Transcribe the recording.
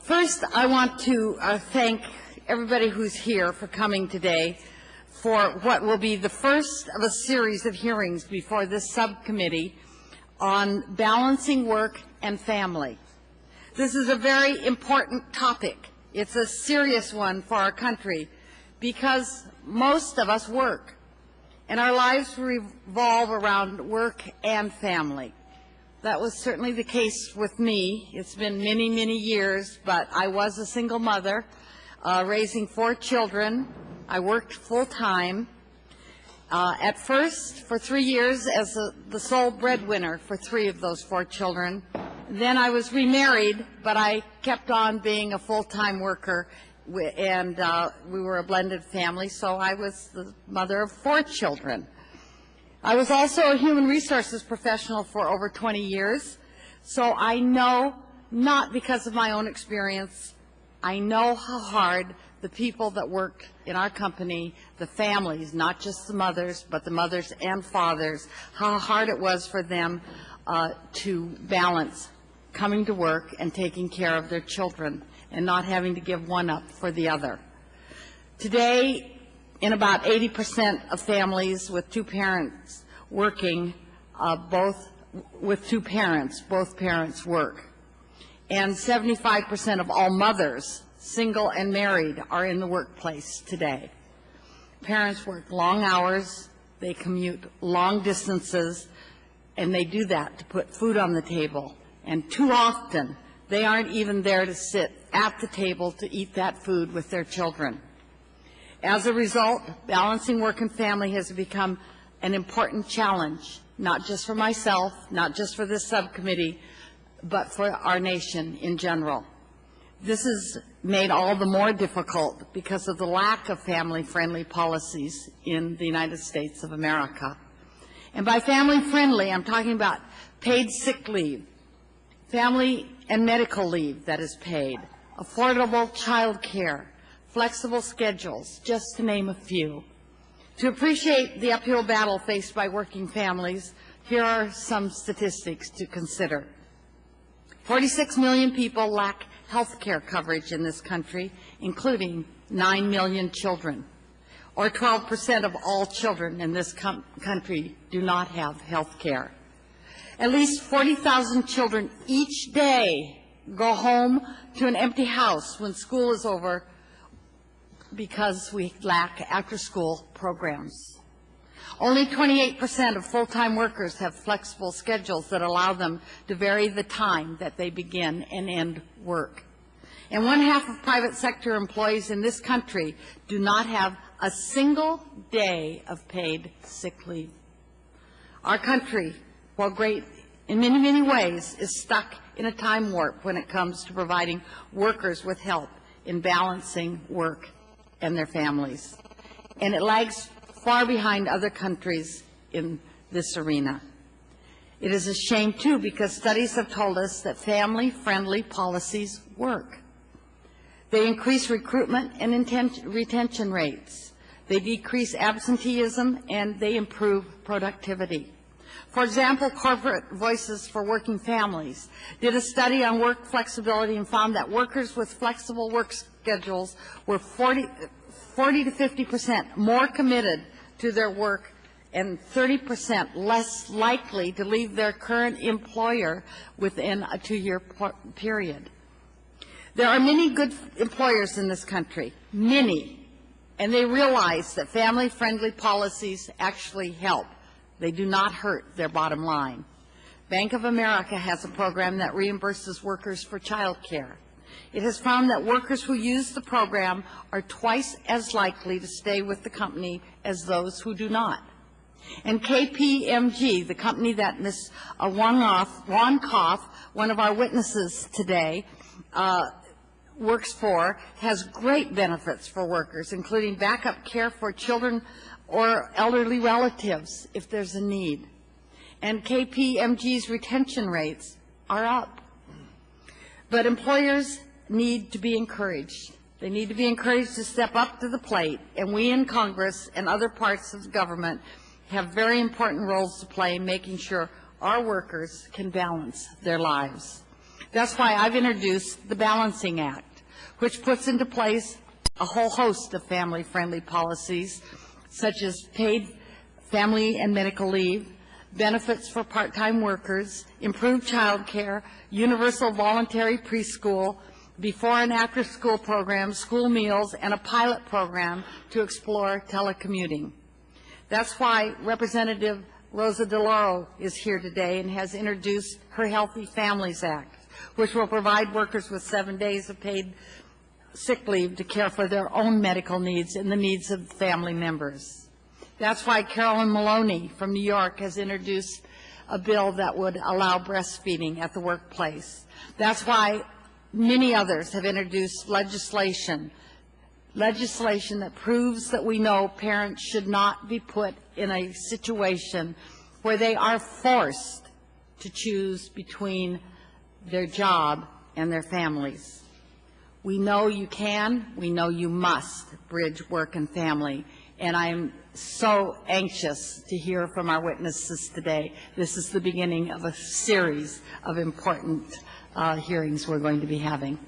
First, I want to thank everybody who's here for coming today for what will be the first of a series of hearings before this subcommittee on balancing work and family. This is a very important topic. It's a serious one for our country because most of us work, and our lives revolve around work and family. That was certainly the case with me. It's been many, many years, but I was a single mother, raising 4 children. I worked full-time. At first, for 3 years, as the sole breadwinner for 3 of those 4 children. Then I was remarried, but I kept on being a full-time worker, and we were a blended family, so I was the mother of 4 children. I was also a human resources professional for over 20 years, so I know, not because of my own experience, I know how hard the people that work in our company, the families, not just the mothers, but the mothers and fathers, how hard it was for them to balance coming to work and taking care of their children and not having to give one up for the other. Today, in about 80% of families with 2 parents working, both parents work. And 75% of all mothers, single and married, are in the workplace today. Parents work long hours, they commute long distances, and they do that to put food on the table. And too often, they aren't even there to sit at the table to eat that food with their children. As a result, balancing work and family has become an important challenge, not just for myself, not just for this subcommittee, but for our nation in general. This is made all the more difficult because of the lack of family-friendly policies in the United States of America. And by family-friendly, I'm talking about paid sick leave, family and medical leave that is paid, affordable child care, flexible schedules, just to name a few. To appreciate the uphill battle faced by working families, here are some statistics to consider. 46 million people lack health care coverage in this country, including 9 million children, or 12% of all children in this country do not have health care. At least 40,000 children each day go home to an empty house when school is over because we lack after-school programs. Only 28% of full-time workers have flexible schedules that allow them to vary the time that they begin and end work. And 1/2 of private sector employees in this country do not have a single day of paid sick leave. Our country, while great in many, many ways, is stuck in a time warp when it comes to providing workers with help in balancing work and their families. And it lags far behind other countries in this arena. It is a shame, too, because studies have told us that family-friendly policies work. They increase recruitment and retention rates. They decrease absenteeism, and they improve productivity. For example, Corporate Voices for Working Families did a study on work flexibility and found that workers with flexible work schedules were 40 to 50% more committed to their work and 30% less likely to leave their current employer within a 2-year period. There are many good employers in this country, many, and they realize that family-friendly policies actually help. They do not hurt their bottom line. Bank of America has a program that reimburses workers for child care. It has found that workers who use the program are twice as likely to stay with the company as those who do not. And KPMG, the company that Ms. Wankoff, one of our witnesses today, works for, has great benefits for workers, including backup care for children or elderly relatives if there's a need. And KPMG's retention rates are up. But employers need to be encouraged. They need to be encouraged to step up to the plate, and we in Congress and other parts of the government have very important roles to play in making sure our workers can balance their lives. That's why I've introduced the Balancing Act, which puts into place a whole host of family-friendly policies, such as paid family and medical leave, benefits for part-time workers, improved child care, universal voluntary preschool, before and after school programs, school meals, and a pilot program to explore telecommuting. That's why Representative Rosa DeLauro is here today and has introduced her Healthy Families Act, which will provide workers with 7 days of paid sick leave to care for their own medical needs and the needs of family members. That's why Carolyn Maloney from New York has introduced a bill that would allow breastfeeding at the workplace. That's why many others have introduced legislation that proves that we know parents should not be put in a situation where they are forced to choose between their job and their families. We know you can, we know you must bridge work and family, and I'm so anxious to hear from our witnesses today. This is the beginning of a series of important hearings we're going to be having.